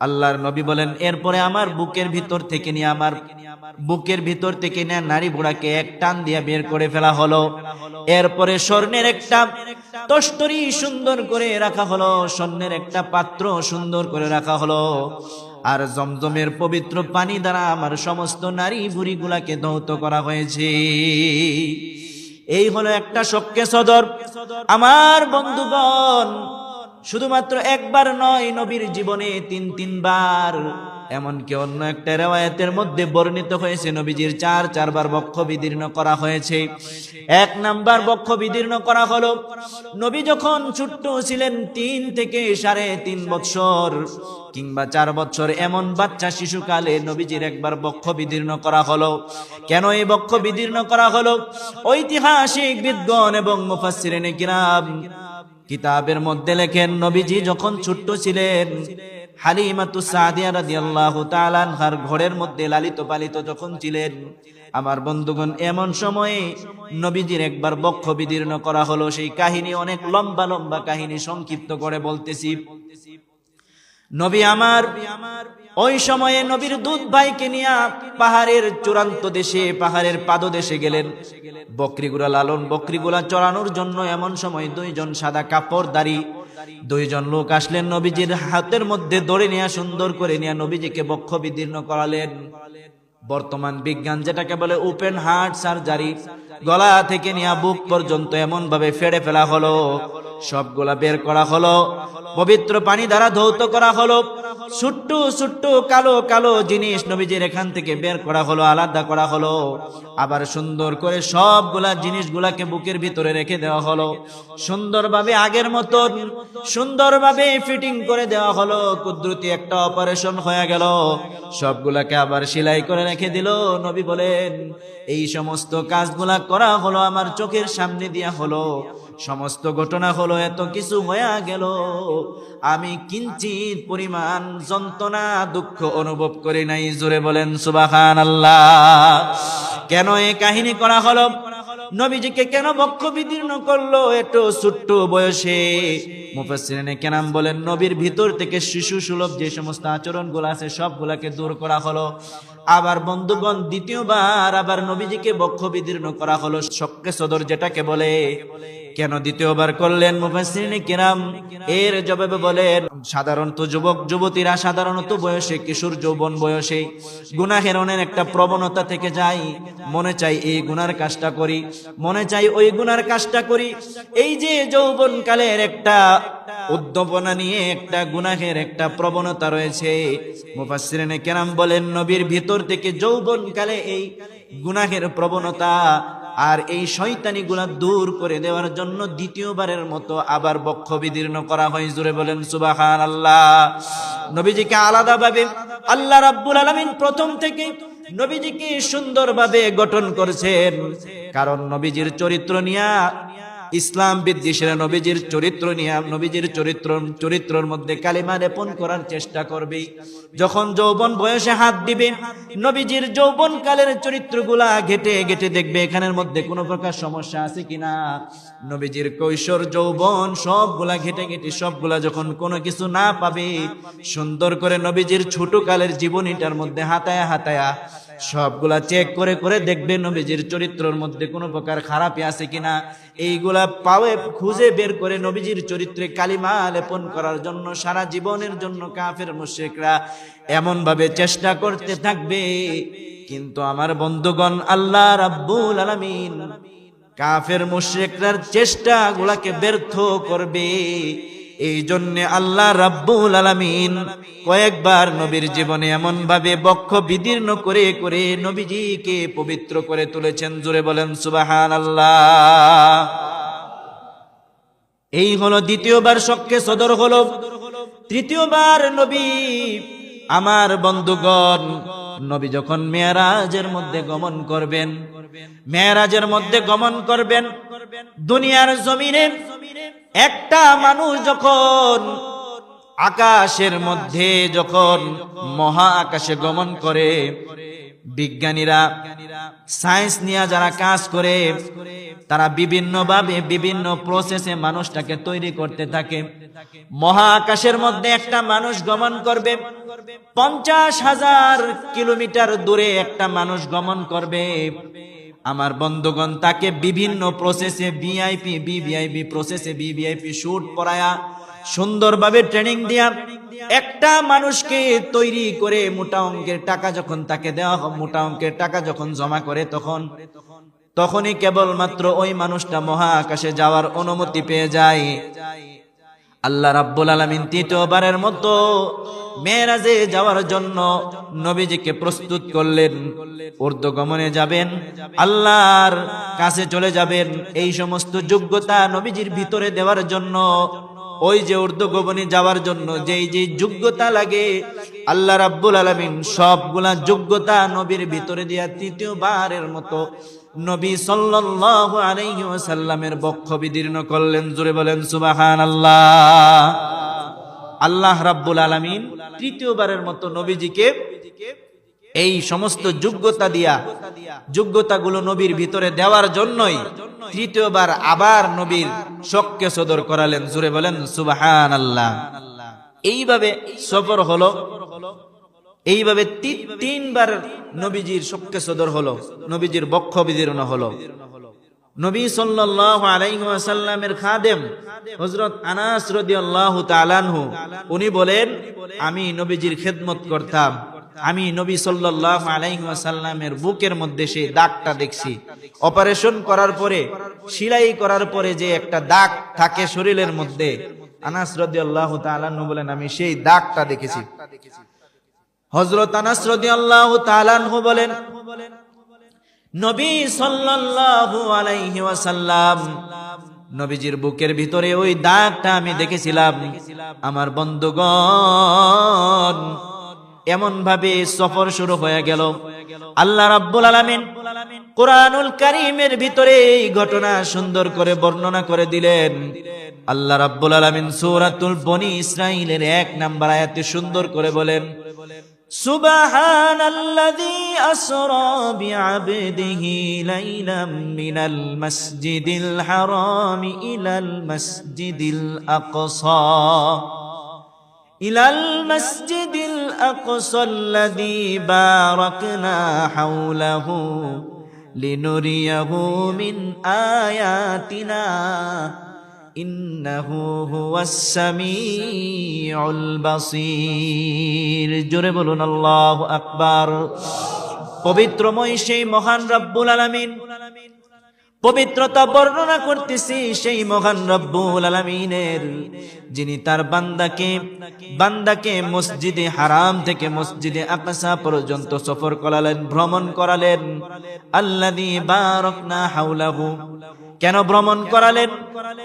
আল্লাহর নবী বলেন, এরপরে আমার বুকের ভিতর থেকে নিয়ে নারী বুড়াকে এক টান দিয়ে বের করে ফেলা হলো। এরপরে স্বর্ণের একটা তস্তরি সুন্দর করে রাখা হলো, স্বর্ণের একটা পাত্র সুন্দর করে রাখা হলো, আর জমজমের পবিত্র পানি দ্বারা আমার সমস্ত নারী বুড়িগুলাকে ধৌত করা হয়েছে। এই হলো একটা শোকে সদর। আমার বন্ধুগণ, শুধুমাত্র একবার নয়, নবীর জীবনে তিনবার, এমনকি অন্য একটা রিওয়ায়াতের মধ্যে বর্ণিত হয়েছে নবীজির চারবার বক্ষ বিদীর্ণ করা হয়েছে। 1 নাম্বার বক্ষ বিদীর্ণ করা হলো নবী যখন ছোট্ট ছিলেন, 3 থেকে 3.5 বছর কিংবা 4 বছর, এমন বাচ্চা শিশুকালে নবীজির একবার বক্ষ বিদীর্ণ করা হলো। কেন এই বক্ষ বিদীর্ণ করা হলো? ঐতিহাসিক বিদ্বান এবং মুফাসসিরিনে কিরাম কিতাবের মধ্যে লেখেন, নবীজি যখন ছোট্ট ছিলেন, হালিমাতুস সাদিয়া রাদিয়াল্লাহু তাআলা আনহার ঘরের মধ্যে লালিত পালিত যখন ছিলেন, আমার বন্ধুগণ, এমন সময়ে নবীজির একবার বক্ষ বিদীর্ণ করা হলো। সেই কাহিনী অনেক লম্বা কাহিনী, সংক্ষিপ্ত করে বলতেছি। নবী আমার ওই সময়ে নবীর দুধ ভাইকে নিয়ে পাহাড়ের চূড়ান্ত দেশে, পাহাড়ের পাদদেশে গেলেন বকরিগুলা চড়ানোর জন্য। এমন সময় 2 জন সাদা কাপড়ধারী 2 জন লোক আসলেন, নবীজির হাতের মধ্যে ধরে নিয়ে সুন্দর করে নিয়ে নবীজিকে বক্ষ বিদীর্ণ করালেন। বর্তমান বিজ্ঞান যেটাকে বলে ওপেন হার্ট সার্জারি, গলা থেকে নিয়ে বুক পর্যন্ত এমন ভাবে ফেড়ে ফেলা হলো, সবগুলা বের করা হলো, পবিত্র পানি দ্বারা ধৌত করা হলো। ছোট্ট কালো জিনিস নবীজির এখান থেকে বের করা হলো, আলাদা করা হলো। আবার সুন্দর করে সবগুলা জিনিসগুলাকে বুকের ভিতরে রেখে দেওয়া হলো। সুন্দরভাবে আগের মতন সুন্দরভাবে ফিটিং করে দেওয়া হলো। কুদরতি একটা অপারেশন হয়ে গেল। সবগুলাকে আবার সেলাই করে রেখে দিল। নবী বলেন, এই সমস্ত কাজগুলা করা হলো আমার চোখের সামনে দিয়া হলো, সমস্ত ঘটনা হলো, এত কিছু হয়ে গেল, আমি কিঞ্চিত পরিমাণ যন্ত্রণা দুঃখ অনুভব করি নাই। জোরে বলেন সুবহানাল্লাহ। কেন এই কাহিনী করা হলো? নবীজিকে কেন বক্ষ বিদীর্ণ করলো এত ছোট্ট বয়সে? মুফাসসিরিনে কেরাম বলেন, নবীর ভিতর থেকে শিশু সুলভ যে সমস্ত আচরণগুলো আছে সবগুলাকে দূর করা হলো। আবার বন্ধুগণ, দ্বিতীয়বার আবার নবীজিকে বক্ষ বিদীর্ণ করা হলো, শক্কে সদর যেটাকে বলে। কেন দ্বিতীয়বার করলেন? মুফাসসিরিনে কিরাম এর জবাবে বলেন, সাধারণত যুবক যুবতীরা সাধারণত বয়সে, কিশোর যৌবন বয়সে গুনাহের অনেক একটা প্রবণতা থেকে যায়। মনে চাই এই গুনার কাজটা করি, মনে চাই ওই গুনার কাজটা করি। এই যে যৌবন কালের একটা উদ্দীপনা নিয়ে একটা গুনাহের একটা প্রবণতা রয়েছে। মুফাসসিরিনে কেরাম বলেন, নবীর ভিতর থেকে যৌবন কালে এই গুনাহের প্রবণতা আর এই শয়তানি গুলা দূর করে দেওয়ার জন্য দ্বিতীয়বারের মতো আবার বক্ষ বিদীর্ণ করা হয়। জোরে বলেন সুবহানাল্লাহ। নবীজিকে আলাদাভাবে আল্লাহ রাব্বুল আলামিন প্রথম থেকে নবীজিকে সুন্দরভাবে গঠন করেছেন। কারণ নবীজির চরিত্র নিয়া ইসলাম বিদ্বেষীরা নবীজির চরিত্র নিয়ে, নবীজির চরিত্রের মধ্যে কালিমা লেপন করার চেষ্টা করবে। যখন যৌবন বয়সে হাত দিবে, নবীজির যৌবন কালের চরিত্রগুলা ঘেটে দেখবে এখানের মধ্যে কোনো প্রকার সমস্যা আছে কিনা। নবীজির কৈশোর যৌবন সবগুলা ঘেটে সবগুলা যখন কোনো কিছু না পাবে, সুন্দর করে নবীজির ছোট কালের জীবনীটার মধ্যে হাতায়া সবগুলা চেক করে দেখবে নবীজির চরিত্রের মধ্যে কোনো প্রকার খারাপই আছে কিনা। এইগুলা পাওয়ে খুঁজে বের করে নবীজির চরিত্রে কালিমা লেপন করার জন্য সারা জীবনের জন্য কাফের মুশরিকরা এমন ভাবে চেষ্টা করতে থাকবে। কিন্তু আমার বন্ধুগণ, আল্লাহ রাব্বুল আলামিন কাফের মুশরিকরার চেষ্টাগুলোকে ব্যর্থ করবে। এই জন্য আল্লাহ রাব্বুল আলামিন কয়েকবার নবীর জীবনে এমন ভাবে বক্ষ বিদীর্ণ করে নবীজিকে পবিত্র করে তুলেছেন। জোরে বলেন সুবহানাল্লাহ। এই হলো দ্বিতীয়বার শক্কে সদর হলো। তৃতীয়বার নবী আমার বন্ধুগণ, নবী যখন মেরাজের মধ্যে গমন করবেন, দুনিয়ার জমিনে একটা মানুষ যখন আকাশের মধ্যে যখন মহা আকাশে গমন করে, বিজ্ঞানীরা সায়েন্স নিয়ে যারা কাজ করে তারা বিভিন্নভাবে বিভিন্ন প্রসেসে মানুষটাকে তৈরি করতে থাকে। মহাকাশের মধ্যে একটা মানুষ গমন করবে, 50,000 কিলোমিটার দূরে একটা মানুষ গমন করবে। আমার বন্ধুগণ, তাকে বিভিন্ন প্রসেসে ভিভিআইপি প্রসেসে ভিভিআইপি শুট পরায়া সুন্দরভাবে ট্রেনিং দিয়া একটা মানুষকে তৈরি করে মোটা অঙ্কের টাকা যখন তাকে দেওয়া হয়, মোটা অঙ্কের টাকা যখন জমা করে, তখনই কেবলমাত্র ওই মানুষটা মহাকাশে যাওয়ার অনুমতি পেয়ে যায়। আল্লাহ রাব্বুল আলামিন তৃতীয়বারের মতো মেরাজে যাওয়ার জন্য নবীজিকে প্রস্তুত করলেন। ঊর্ধ্বগমনে যাবেন, আল্লাহর কাছে চলে যাবেন, এই সমস্ত যোগ্যতা নবীজির ভিতরে দেওয়ার জন্য, ওই যে ঊর্ধ্বগমনে যাওয়ার জন্য যেই যেই যোগ্যতা লাগে, আল্লাহ রাব্বুল আলামিন সবগুলা যোগ্যতা নবীর ভিতরে দিয়া তৃতীয়বারের মতো নবী সাল্লাল্লাহু আলাইহি ওয়াসাল্লামের বক্ষ বিদীর্ণ করলেন। জোরে বলেন সুবহানাল্লাহ। আল্লাহ রাব্বুল আলামিন তৃতীয়বারের মতো নবীজিকে এই সমস্ত যোগ্যতা দিয়া, যোগ্যতাগুলো নবীর ভিতরে দেওয়ার জন্যই তৃতীয়বার আবার নবীর শক্কে সদর করালেন। জোরে বলেন সুবহানাল্লাহ। এইভাবে সফর হলো, এইভাবে তিনবার নবীজির শক্কে সদর হলো, নবীজির বক্ষ বিদীর্ণ হলো। নবী সাল্লাল্লাহু আলাইহি ওয়াসাল্লামের খাদেম হযরত আনাস রাদিয়াল্লাহু তাআলা আনহু, উনি বলেন, আমি নবীজির খেদমত করতাম, আমি নবী সাল্লাল্লাহু আলাইহি ওয়াসাল্লামের বুকের মধ্যে সেই দাগটা দেখছি। অপারেশন করার পরে, সেলাই করার পরে যে একটা দাগ থাকে শরীরের মধ্যে, আনাস রাদিয়াল্লাহু তাআলা আনহু বলেন, আমি সেই দাগটা দেখেছি। হযরত আনাস রাদিয়াল্লাহু তাআলা আনহু বলেন, নবী সাল্লাল্লাহু আলাইহি ওয়াসাল্লাম নবীজির বুকের ভিতরে ওই দাগটা আমি দেখেছিলাম। আমার বন্ধুগণ, এমন ভাবে সফর শুরু হয়ে গেল। আল্লাহ রাব্বুল আলামিন কুরআনুল কারীমের ভিতরে এই ঘটনা সুন্দর করে বর্ণনা করে দিলেন। আল্লাহ রাব্বুল আলামিন সূরাতুল বনী ইসরাঈলের 1 নম্বর আয়াতে সুন্দর করে বলেন, সুবহানাল্লাযী আসরা বিআবদিহি লাইলাম মিনাল মাসজিদিল হারামি ইলাল মাসজিদিল আকসা ইলাল মাসজিদিল আকসাল্লাযী বারাকনা হাওলাহু লিনুরিয়াহু মিন আয়াতিনা ইন্নাহু হুয়াস সামিউল বাসীর। জোরে বলুন আল্লাহু আকবার। পবিত্রময় সেই মহান রব্বুল আলামিন, পবিত্রতা বর্ণনা করতেছি সেই মহান রব্বুল আলামিনের, যিনি তার বান্দাকে মসজিদে হারাম থেকে মসজিদে আকসা পর্যন্ত সফর করালেন, ভ্রমণ করালেন। আল্লাযী বারাকনা হাওলাহু, কেন ভ্রমণ করালেন?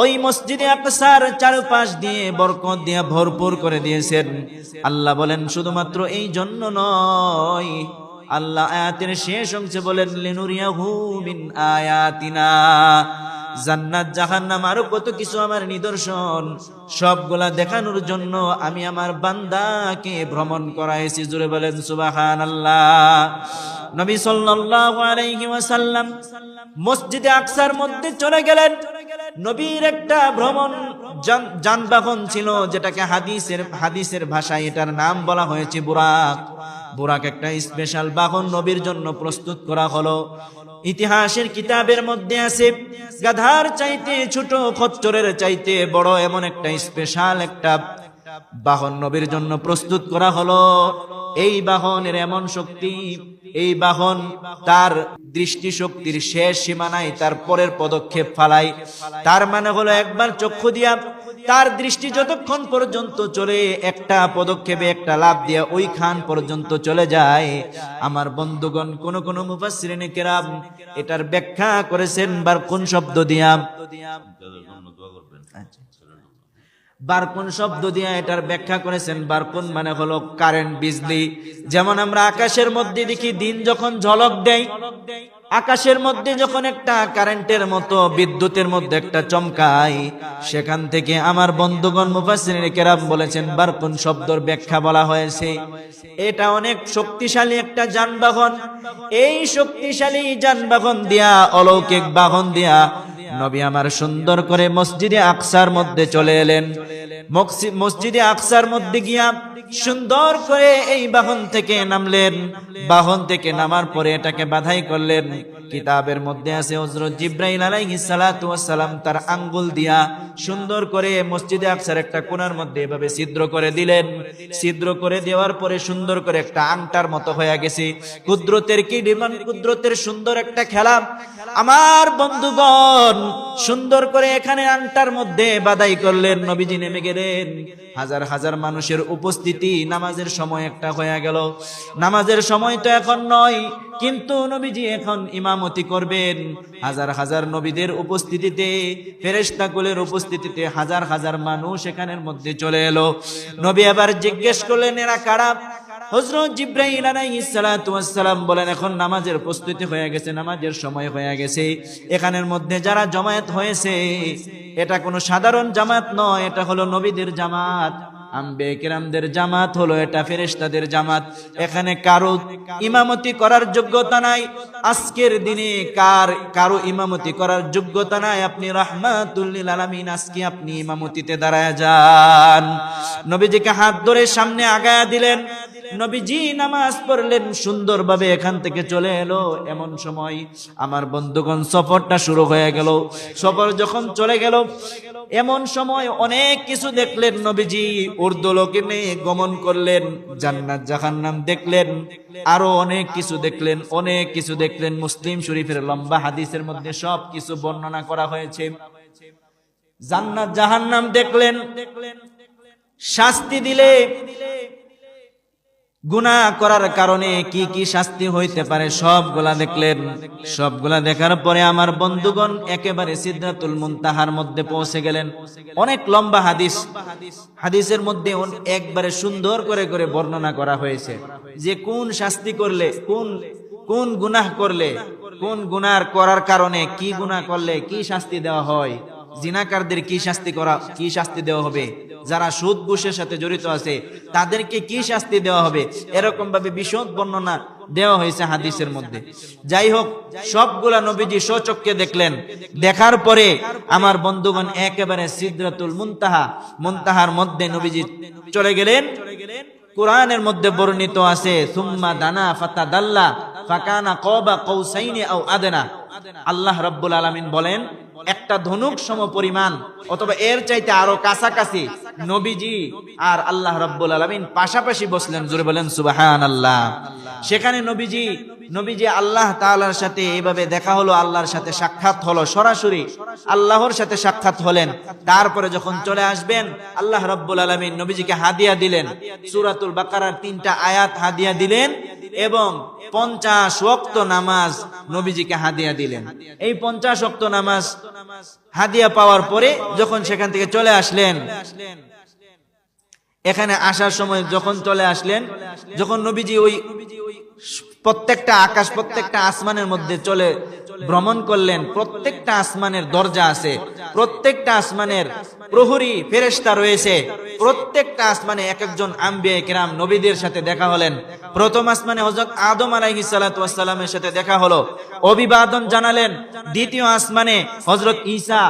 ওই মসজিদে আকসার চারপাশ দিয়ে বরকত দিয়ে ভরপুর করে দিয়েছেন। আল্লাহ বলেন শুধুমাত্র এই জন্য নয়, আল্লাহ আয়াতের শেষ অংশে বলেন, লিনুরিয়াহু মিন আয়াতিনা, জান্নাত জাহান্নাম আরো কত কিছু আমার নিদর্শন, সবগুলা দেখানোর জন্য আমি আমার বান্দাকে ভ্রমণ করাইছি। জোরে বলেন সুবহানাল্লাহ। নবী সাল্লাল্লাহু আলাইহি ওয়াসাল্লাম মসজিদে আকসার মধ্যে চলে গেলেন। নবীর একটা ভ্রমণ যানবাহন ছিল, যেটাকে হাদিসের ভাষায় এটার নাম বলা হয়েছে বুরাক। বুরাক একটা স্পেশাল বাহন নবীর জন্য প্রস্তুত করা হলো। ইতিহাসের কিতাবের মধ্যে আছে, গাধার চাইতে ছোট, খচ্চরের চাইতে বড় এমন একটা স্পেশাল একটা বাহন নবীর জন্য প্রস্তুত করা হলো। এই বাহনের এমন শক্তি, এই বাহন তার দৃষ্টি শক্তির শেষ সীমানায় তার পরের পদক্ষেপ ফালায়। তার মানে হলো, একবার চক্ষু দিয়া তার দৃষ্টি যতক্ষণ পর্যন্ত চলে, একটা পদক্ষেপে একটা লাভ দিয়া ওই খান পর্যন্ত চলে যায়। আমার বন্ধুগণ, কোন মুফাসসিরিনে কেরাম এটার ব্যাখ্যা করেছেন বারকুন শব্দ দিয়া। বারকুন শব্দ দিয়া এটার ব্যাখ্যা করেছেন। বারকুন মানে হলো কারেন্ট, বিজলি। যেমন আমরা আকাশের মধ্যে দেখি দিন যখন ঝলক দেয়, আকাশের মধ্যে যখন একটা কারেন্টের মতো, বিদ্যুতের মধ্যে একটা চমকায়, সেখান থেকে আমার বন্ধুগণ মুফাসসিরিনে কেরাম বলেছেন বারকুন শব্দর ব্যাখ্যা বলা হয়েছে এটা অনেক শক্তিশালী একটা যানবাহন। এই শক্তিশালী যানবাহন দিয়া, অলৌকিক বাহন দিয়া নবী আমার সুন্দর করে মসজিদে আকসার মধ্যে চলে এলেন। মসজিদে আকসার মধ্যে গিয়া সুন্দর করে এই বাহন থেকে নামলেন। বাহন থেকে নামার পরে এটাকে বাধাই করলেন। কিতাবের মধ্যে আছে হযরত জিবরাইল আলাইহিস সালাতু ওয়াস সালাম তার আঙ্গুল দিয়া সুন্দর করে মসজিদে আকসার একটা কোণার মধ্যে এভাবে ছিদ্র করে দিলেন। ছিদ্র করে দেওয়ার পরে সুন্দর করে একটা আংটার মতো হয়ে গেছে। কুদরতের কি ডিমান্ড, কুদরতের সুন্দর একটা খেলা। আমার বন্ধুগণ সুন্দর করে এখানে আংটার মধ্যে বাধাই করলেন। নবীজি নেমে গেলেন। হাজার হাজার মানুষের উপস্থিতি, নামাজের সময় একটা হয়ে গেল। নামাজের সময় তো এখন নয়, কিন্তু নবীজি এখন ইমামতি করবেন। হাজার হাজার নবীদের উপস্থিতিতে, ফেরেশতাকুলের উপস্থিতিতে হাজার হাজার মানুষ এখানের মধ্যে চলে এলো। নবী আবার জিজ্ঞেস করলেন, এরা কারা? হযরত জিবরাইল আলাইহিস সালাতু ওয়াস সালাম বলেন, এখন নামাজের প্রস্তুতি হয়ে গেছে, নামাজের সময় হয়ে গেছে। এখানের মধ্যে যারা জমায়েত হয়েছে এটা কোনো সাধারণ জামাত নয়, এটা হলো নবীদের জামাত, আম্বিয়া কিরামদের জামাত হলো এটা, ফেরেশতাদের জামাত। এখানে কারো ইমামতি করার যোগ্যতা নাই। আজকের দিনে কারো ইমামতি করার যোগ্যতা নাই। আপনি রাহমাতুল লিল আলামিন, আজকে আপনি ইমামতিতে দাঁড়ায় যান। নবীজিকে হাত ধরে সামনে আগায়া দিলেন। নবীজি নামাজ পড়লেন, সুন্দরভাবে এখান থেকে চলে এলো। এমন সময় আমার বন্ধুগণ সফরটা শুরু হয়ে গেল। সফর যখন চলে গেল, এমন সময় অনেক কিছু দেখলেন নবীজি। ঊর্ধ্বলোকে নিয়ে গমন করলেন, জান্নাত জাহান্নাম দেখলেন, আরো অনেক কিছু দেখলেন, অনেক কিছু দেখলেন। মুসলিম শরীফের লম্বা হাদিসের মধ্যে সব কিছু বর্ণনা করা হয়েছে। জান্নাত জাহান্নাম দেখলেন, শাস্তি দিলে গুনাহ করার কারণে কি কি শাস্তি হইতে পারে সবগুলা দেখলেন। সবগুলা দেখার পরে আমার বন্ধুগণ একেবারে সিদরাতুল মুনতাহার মধ্যে পৌঁছে গেলেন। অনেক লম্বা হাদিস, হাদিসের মধ্যে একবারে সুন্দর করে করে বর্ণনা করা হয়েছে যে কোন শাস্তি করলে, কোন গুনাহ করলে, কোন গুনাহ করার কারণে, কি গুনাহ করলে কি শাস্তি দেওয়া হয়, জিনাকারদের কি শাস্তি দেওয়া হবে, যারা সুদ ঘুষের সাথে জড়িত আছে তাদেরকে কি শাস্তি দেওয়া হবে, এরকম ভাবে বিশদ বর্ণনা দেওয়া হয়েছে হাদিসের মধ্যে। যাই হোক, সবগুলা নবীজি স্বচক্ষে দেখলেন। দেখার পরে আমার বন্ধুগণ একেবারে সিদরাতুল মুনতাহার মধ্যে নবীজি চলে গেলেন। কোরআনের মধ্যে বর্ণিত আছে, সুম্মা দানা ফাতাদাল্লা ফাকানা কাবা কাউসাইনি আও আদনা। আল্লাহ রাব্বুল আলামিন বলেন, একটা ধনুক সম পরিমাণ অথবা এর চাইতে আরো কাছাকাছি নবীজি আর আল্লাহ রাব্বুল আলামিন পাশাপাশি বসলেন। জোরে বলেন সুবহানাল্লাহ। সেখানে নবীজি আল্লাহ তাআলার সাথে এইভাবে দেখা হলো, আল্লাহর সাথে সাক্ষাৎ হলো, সরাসরি আল্লাহর সাথে সাক্ষাৎ হলেন। তারপরে যখন চলে আসবেন, আল্লাহ রাব্বুল আলামিন নবীজিকে হাদিয়া দিলেন, সূরাতুল বাকারার 3টা আয়াত হাদিয়া দিলেন এবং 50 ওয়াক্ত নামাজ নবীজিকে হাদিয়া দিলেন। এই 50 ওয়াক্ত নামাজ হাদিয়া পাওয়ার পরে যখন সেখান থেকে চলে আসলেন, এখানে আসার সময় যখন চলে আসলেন, যখন নবীজি ওই প্রত্যেকটা আকাশ, প্রত্যেকটা আসমানের মধ্যে চলে ভ্রমণ করলেন, প্রত্যেকটা আসমানের দরজা আছে, প্রত্যেকটা আসমানের প্রহরী ফেরেশতা রয়েছে, প্রত্যেকটা আসমানে এক একজন আম্বিয়া কিরাম নবীদের সাথে দেখা হলেন। প্রথম আসমানে হযরত আদম আলাইহিস সালাতু ওয়াস সালামের সাথে দেখা হলো, অভিবাদন জানালেন। দ্বিতীয় আসমানে হযরত ঈসা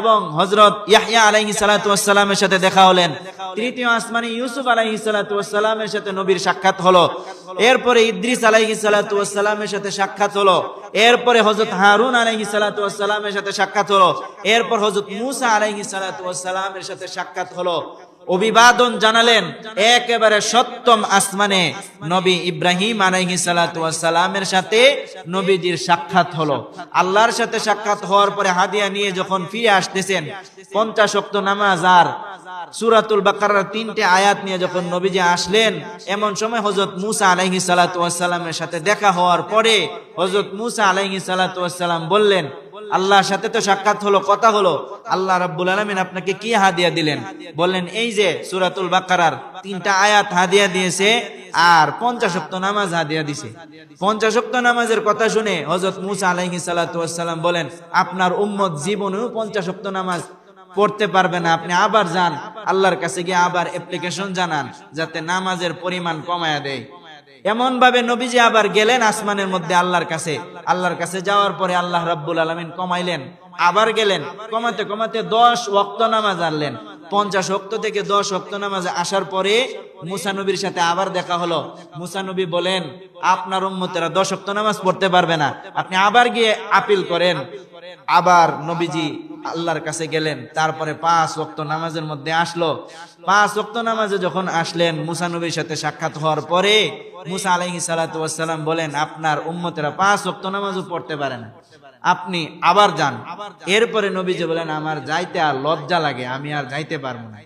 এবং হযরত ইয়াহইয়া আলাইহিস সালাতু ওয়াস সালামের সাথে দেখা হলেন। তৃতীয় আসমানে ইউসুফ আলাইহিস সালাতু ওয়াস সালামের সাথে নবীর সাক্ষাৎ হলো। এরপরে ইদ্রিস আলাইহিস সালাতু ওয়াস সালামের সাথে সাক্ষাৎ হলো। এরপরে হযরত হারুন আলাইহিস সালাতু ওয়াস সালামের সাথে সাক্ষাৎ হলো। এরপর হযরত মূসা আলাইহিস সালাতু ওয়াস সালামের সাথে সাক্ষাৎ হলো। অভিবাদন জানালেন। একেবারে সপ্তম আসমানে নবী ইব্রাহিম আলাইহিস সালাতু ওয়াস সালামের সাথে নবীজির সাক্ষাৎ হলো। আল্লাহর সাথে সাক্ষাৎ হওয়ার পরে হাদিয়া নিয়ে যখন ফিরে আসতেছেন, 50 ওয়াক্ত নামাজ আর সূরাতুল বাকারার 3টে আয়াত নিয়ে যখন নবীজি আসলেন, এমন সময় হযরত মূসা আলাইহিস সালাতু ওয়াস সালামের সাথে দেখা হওয়ার পরে হযরত মূসা আলাইহিস সালাতু ওয়াস সালাম বললেন, আল্লাহর সাথে তো সাক্ষাৎ হলো, কথা হলো, আল্লাহ রাব্বুল আলামিন আপনাকে কি হাদিয়া দিলেন? বললেন, এই যে সূরাতুল বাকারার 3টা আয়াত হাদিয়া দিয়েছে আর 50 ওয়াক্ত নামাজ হাদিয়া দিয়েছে। 50 ওয়াক্ত নামাজের কথা শুনে হযরত মূসা আলাইহিস সালাতু ওয়াস সালাম বলেন, আপনার উম্মত জীবনেও 50 ওয়াক্ত নামাজ পড়তে পারবে না, আপনি আবার যান, আল্লাহর কাছে গিয়ে আবার অ্যাপ্লিকেশন জানান যাতে নামাজের পরিমাণ কমায়া দেয়। এমন ভাবে নবীজি আবার গেলেন আসমানের মধ্যে আল্লাহর কাছে। আল্লাহর কাছে যাওয়ার পরে আল্লাহ রাব্বুল আলামিন কমাইলেন। আবার গেলেন, কমাতে কমাতে 10 ওয়াক্ত নামাজ আনলেন। 50 ওয়াক্ত থেকে 10 ওয়াক্ত নামাজে আসার পরে মুসা নবীর সাথে আবার দেখা হলো। মুসা নবী বলেন, আপনার উম্মতেরা 10 ওয়াক্ত নামাজ পড়তে পারবে না, আপনি আবার গিয়ে আপিল করেন। আবার নবীজি আল্লাহর কাছে গেলেন, তারপরে 5 ওয়াক্ত নামাজের মধ্যে আসলো। 5 ওয়াক্ত নামাজে যখন আসলেন, মুসা নবীর সাথে সাক্ষাৎ হওয়ার পরে মুসা আলাইহিস সালাতু ওয়াস সালাম বলেন, আপনার উম্মতেরা 5 ওয়াক্ত নামাজও পড়তে পারে না, আপনি আবার যান। এরপরে নবীজি বলেন, আমার যাইতে আর লজ্জা লাগে, আমি আর যাইতে পারবো না।